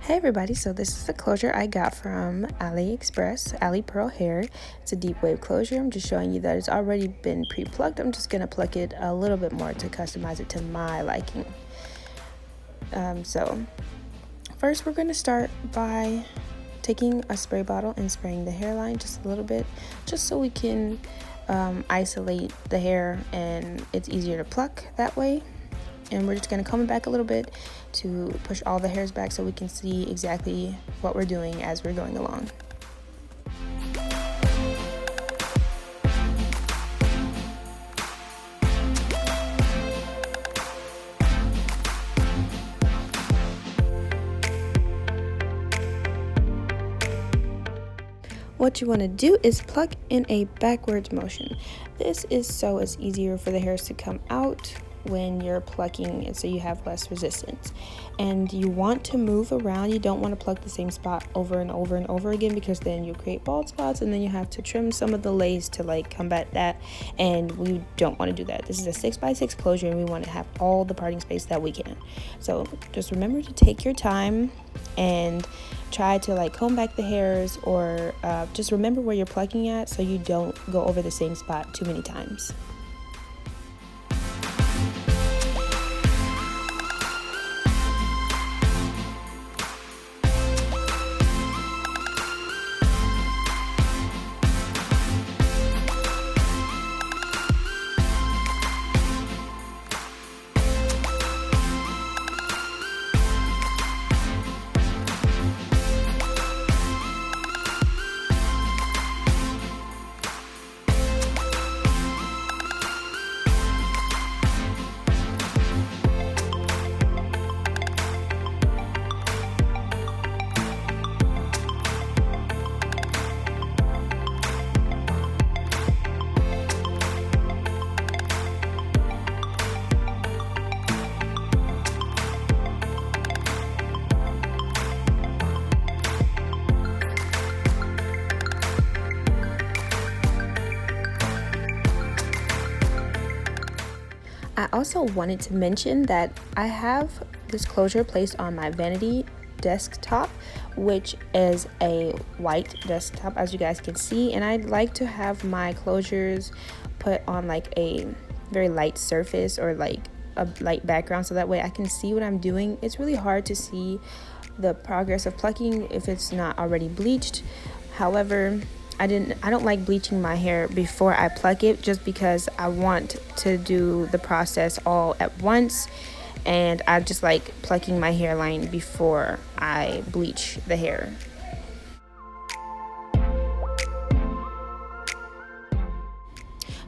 Hey everybody, so this is the closure I got from AliExpress, Ali Pearl Hair. It's a deep wave closure. I'm just showing you that it's already been pre-plucked. I'm just going to pluck it a little bit more to customize it to my liking. So first we're going to start by taking a spray bottle and spraying the hairline just a little bit, just so we can isolate the hair and it's easier to pluck that way. And we're just going to comb it back a little bit to push all the hairs back so we can see exactly what we're doing as we're going along. What you want to do is pluck in a backwards motion. This is so it's easier for the hairs to come out when you're plucking it, so you have less resistance. And you want to move around. You don't want to pluck the same spot over and over and over again, because then you create bald spots and then you have to trim some of the lace to combat that, and we don't want to do that. This is a 6x6 closure and we want to have all the parting space that we can. So just remember to take your time and try to comb back the hairs, or just remember where you're plucking at so you don't go over the same spot too many times. I also wanted to mention that I have this closure placed on my vanity desktop, which is a white desktop, as you guys can see, and I'd like to have my closures put on a very light surface, or a light background, so that way I can see what I'm doing. It's really hard to see the progress of plucking if it's not already bleached. However, I don't like bleaching my hair before I pluck it, just because I want to do the process all at once, and I just like plucking my hairline before I bleach the hair.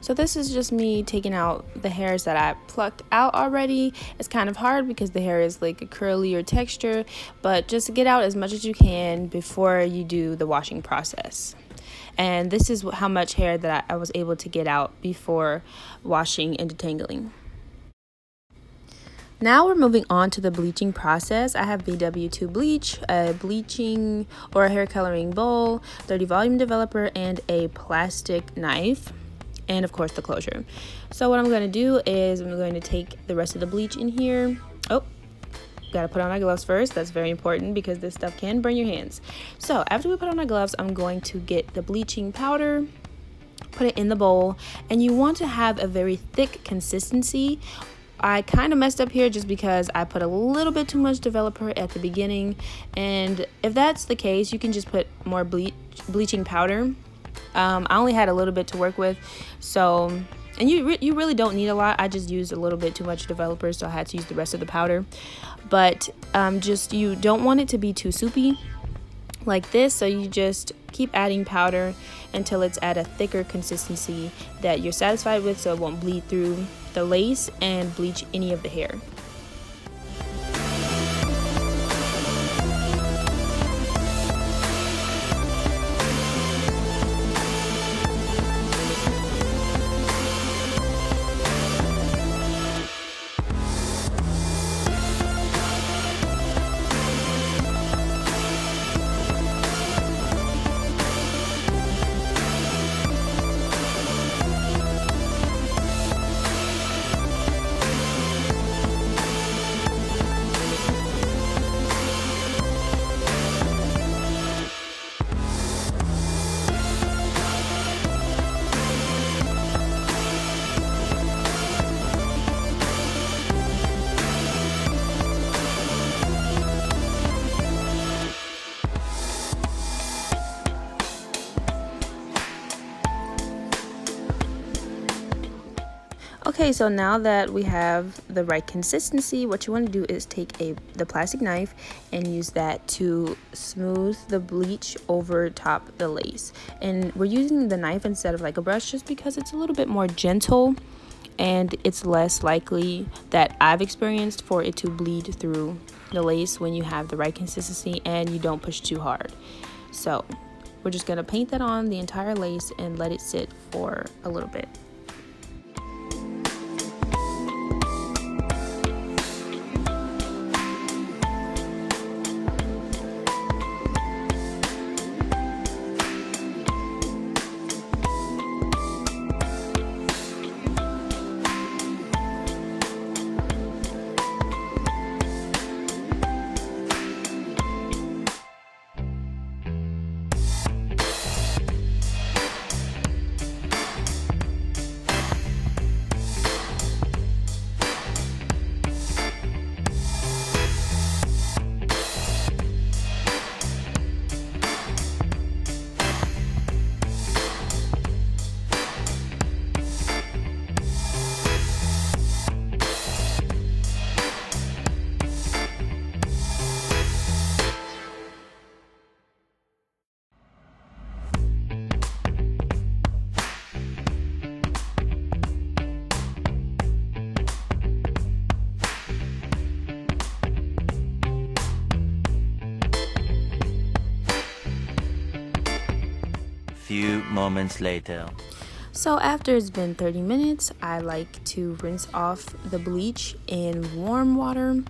So this is just me taking out the hairs that I plucked out already. It's kind of hard because the hair is like a curlier texture, but just get out as much as you can before you do the washing process. And this is how much hair that I was able to get out before washing and detangling. Now we're moving on to the bleaching process. I have BW2 bleach, a bleaching or a hair coloring bowl, 30 volume developer, and a plastic knife, and of course the closure. So what I'm going to do is I'm going to take the rest of the bleach in here. Gotta put on my gloves first. That's very important because this stuff can burn your hands. So after we put on our gloves, I'm going to get the bleaching powder, put it in the bowl, and you want to have a very thick consistency. I kind of messed up here just because I put a little bit too much developer at the beginning, and if that's the case, you can just put more bleaching powder. I only had a little bit to work with, so and you really don't need a lot. I just used a little bit too much developer, so I had to use the rest of the powder. But just you don't want it to be too soupy like this, so you just keep adding powder until it's at a thicker consistency that you're satisfied with, so it won't bleed through the lace and bleach any of the hair. Okay, so now that we have the right consistency, what you want to do is take the plastic knife and use that to smooth the bleach over top the lace. And we're using the knife instead of like a brush just because it's a little bit more gentle and it's less likely, that I've experienced, for it to bleed through the lace when you have the right consistency and you don't push too hard. So we're just going to paint that on the entire lace and let it sit for a little bit. Few moments later. So after it's been 30 minutes, I like to rinse off the bleach in warm water.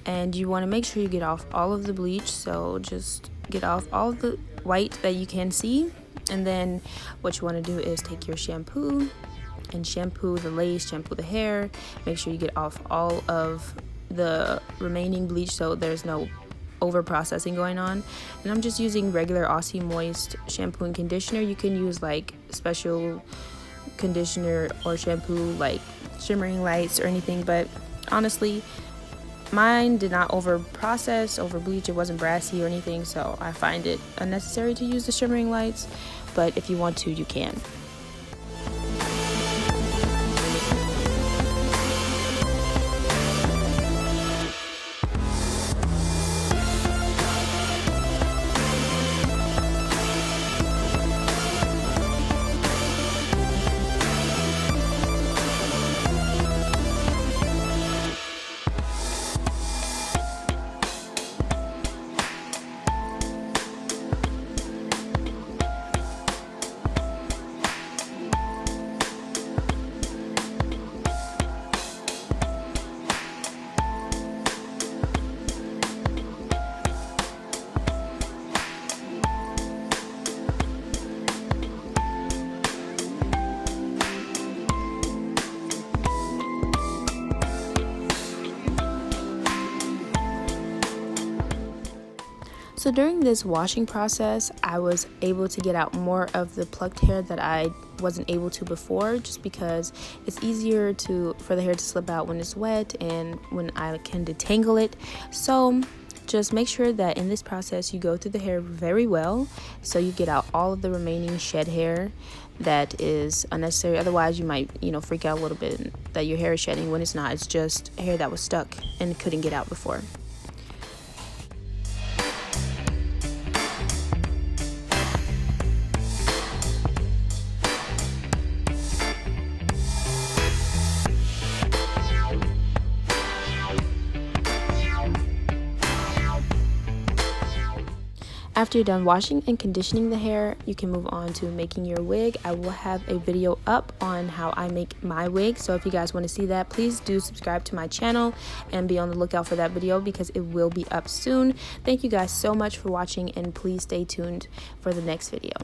And you want to make sure you get off all of the bleach, so just get off all of the white that you can see. And then what you want to do is take your shampoo and shampoo the lace, shampoo the hair. Make sure you get off all of the remaining bleach so there's no over processing going on. And I'm just using regular Aussie Moist shampoo and conditioner. You can use like special conditioner or shampoo like Shimmering Lights or anything, but honestly mine did not over process, over bleach. It wasn't brassy or anything, so I find it unnecessary to use the Shimmering Lights, but if you want to, you can. So during this washing process, I was able to get out more of the plucked hair that I wasn't able to before, just because it's easier for the hair to slip out when it's wet and when I can detangle it. So just make sure that in this process you go through the hair very well so you get out all of the remaining shed hair that is unnecessary. Otherwise you might freak out a little bit that your hair is shedding when it's not. It's just hair that was stuck and couldn't get out before. After you're done washing and conditioning the hair, you can move on to making your wig. I will have a video up on how I make my wig, so if you guys want to see that, please do subscribe to my channel and be on the lookout for that video because it will be up soon. Thank you guys so much for watching, and please stay tuned for the next video.